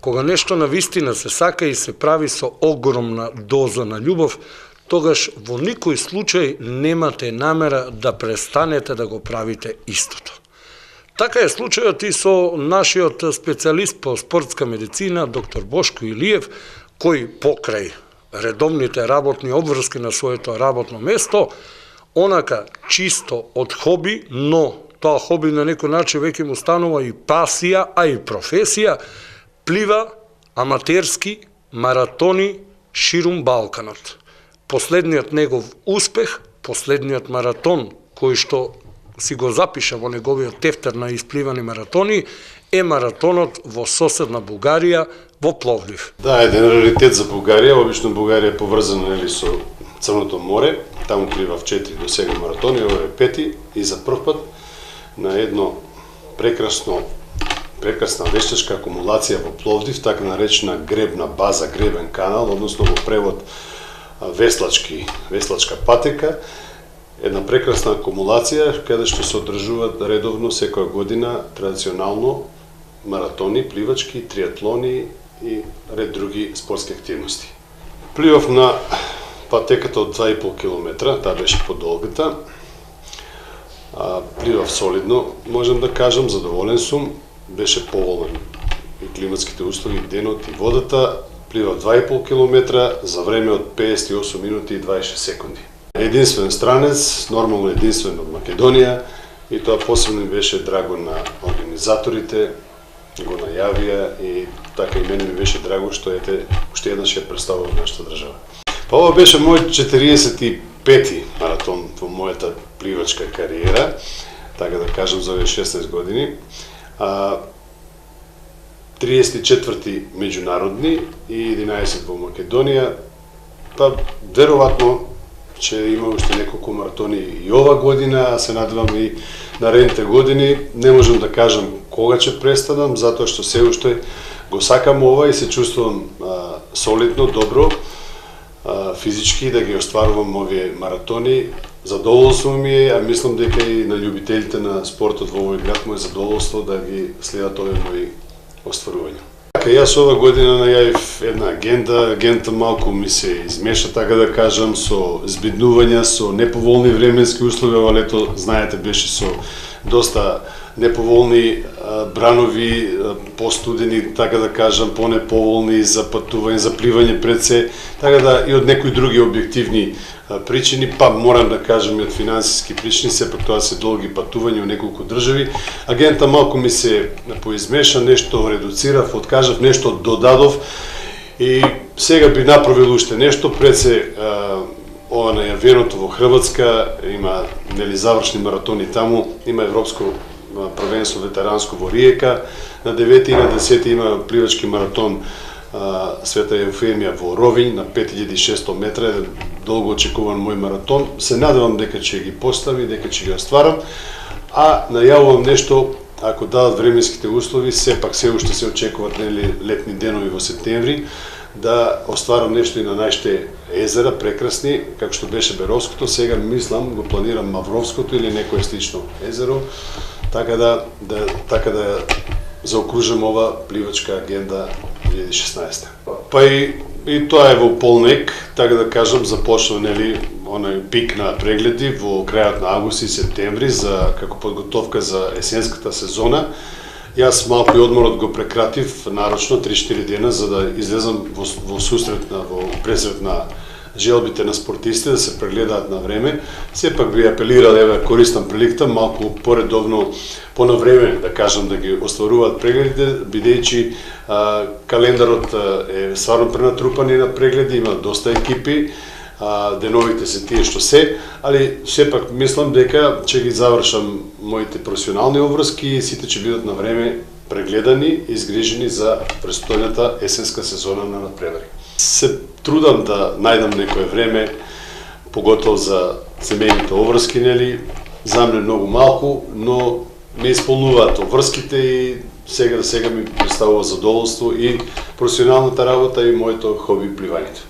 Кога нешто навистина се сака и се прави со огромна доза на љубов, тогаш во никој случај немате намера да престанете да го правите истото. Така е случајот и со нашиот специјалист по спортска медицина, доктор Бошко Илиев, кој покрај редовните работни обврски на своето работно место, онака чисто од хоби, но тоа хоби на некој начин веќе му станува и пасија, а и професија, плива аматерски маратони ширум Балканот. Последниот негов успех, последниот маратон кој што си го запиша во неговиот тефтер на испливани маратони, е маратонот во соседна Бугарија, во Пловдив. Да, еден раритет за Бугарија. Обично Бугарија е поврзана со Црното море. Таму пливав 4 до сега маратони, ова е 5 и за прв пат на едно прекрасна вештачка акумулација во Пловдив, така наречена гребна база, гребен канал, односно во превод веслачка патека, една прекрасна акумулација каде што се одржуваат редовно секоја година традиционално маратони, пливачки, триатлони и ред други спортски активности. Пливав на патеката од 2,5 км, таа беше подолгата. Пливав солидно, можам да кажам, задоволен сум, беше поволен и климатските услови, денот и водата. Пливав 2,5 км за време од 58 минути и 26 секунди. Единствен странец, нормално единствен од Македонија, и тоа посебно беше драго на организаторите, го најавија и така и мене ми беше драго што уште еднаш ја представував нашата држава. Па ова беше мој 45-ти маратон во мојата пливачка кариера, така да кажам, за овие 16 години. 34-ти меѓународни и 11 во Македонија. Па веројатно че има уште неколку маратони и ова година, а се надевам и наредните години. Не можам да кажам кога ќе престанам, затоа што се уште го сакам ова и се чувствувам солидно, добро, физички да ги остварувам овие маратони. Задоволство ми е, а мислам дека и на љубителите на спортот во овој град му е задоволство да ги следат овие мои остварувања. Јас ова година најавив една агента малку ми се измеша, така да кажам, со збиднувања, со неповолни временски услови. Ова лето, знаете, беше со доста неповолни бранови, постудени, така да кажам, понеповолни за патување, за пливање пред се, така да и од некои други објективни причини, па морам да кажам и од финансиски причини, сепак тоа се долги патувања у неколку држави. Агента малку ми се поизмеша, нешто редуцирав, откажав, нешто додадов и сега би направил уште нешто. Пред се ова најавеното во Хрватска, има завршни маратони таму, има европско првенство ветеранско во Риека, на 9 и на 10 има пливачки маратон Света Еуфемија во Ровињ на 5600 метра, еден долго очекуван мој маратон. Се надевам дека ќе ги постави, дека ќе ги остварам, а најавувам нешто, ако дадат временските услови, сепак се уште се очекуваат летни денови во септември, да остварам нешто и на нашите езера, прекрасни, како што беше Беровското. Сега мислам, го планирам Мавровското или некое слично езеро, така да заокружам ова пливачка агенда 2016. Па и тоа е во полнек, така да кажам, започна онај пик на прегледи во крајот на август и септември како подготовка за есенската сезона. Јас малку и одморот го прекратив нарочно 3-4 дена за да излезам во пресрет на желбите на спортисти да се прегледаат на време. Сепак би апелирал, користам приликата, малку поредовно, на време, да кажам, да ги остваруваат прегледите, бидејќи календарот е стварно пренатрупан и на прегледи, има доста екипи, деновите се тие што се, али сепак мислам дека ќе ги завршам моите професионални обврски и сите ќе бидат на време прегледани и изгрижени за престојната есенска сезона на надпревари. Се трудам да најдам некое време, поготово за семејните обврски, за мене многу малку, но ме исполнуваат обврските и сега ми представува задоволство и професионалната работа и моето хоби пливањето.